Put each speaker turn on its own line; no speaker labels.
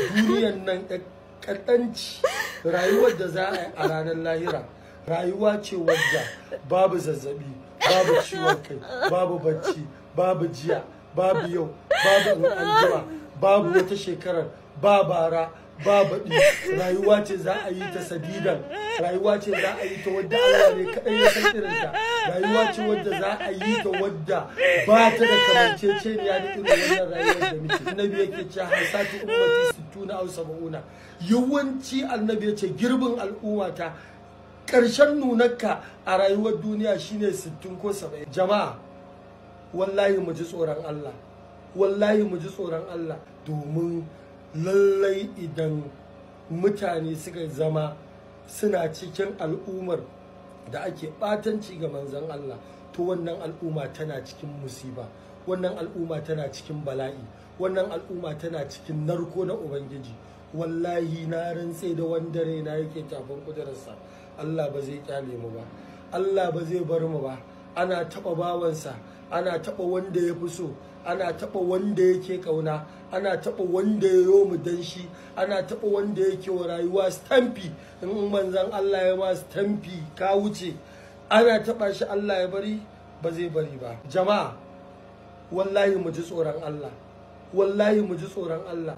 duniyan nan kaɗanci rayuwar da za a yi a ranar lahira rayuwa ce wadda babu zazzabi, babu ciwon kai, babu bacci, babu jiya, babu yau, babu anjima, babu wata shekarar, ba bara, ba baɗi. Rayuwa ce za a yi ta sadidan, rayuwa ce za a yi ta wadda Allah ne kaɗai ya san irinta, rayuwa ce wadda za a yi ta wadda ba ta da kamanceceniya da irin wannan rayuwar da muke. Annabi yake cewa hasatu ummati 60 aw 70. Yawanci annabi ya ce girbin al'ummata ƙarshen nunarka a rayuwar duniya shine 60 ko 70. Jama'a wallahi mu ji tsoron Allah, wallahi mu ji tsoron Allah, domin lallai idan mutane suka zama suna cikin al'ummar da ake ɓatanci ga manzon Allah, to wannan al'umma tana cikin musiba, wannan al'umma tana cikin bala'i, wannan al'umma tana cikin narko na Ubangiji. Wallahi na rantse da wanda raina yake tafin kudurarsa, Allah ba zai kyale mu ba, Allah ba zai bar mu ba. Ana taɓa bawansa, ana taɓa wanda ya fi so, ana taɓa wanda yake ƙauna, ana taɓa wanda ya yo mu dan shi, ana taɓa wanda yake wa rayuwa stamfi. In manzan Allah ya ma stamfi ka wuce, ana taɓa shi Allah ya bari, ba zai bari ba. Jama'a wallahi mu ji tsoron Allah, wallahi mu ji tsoron Allah.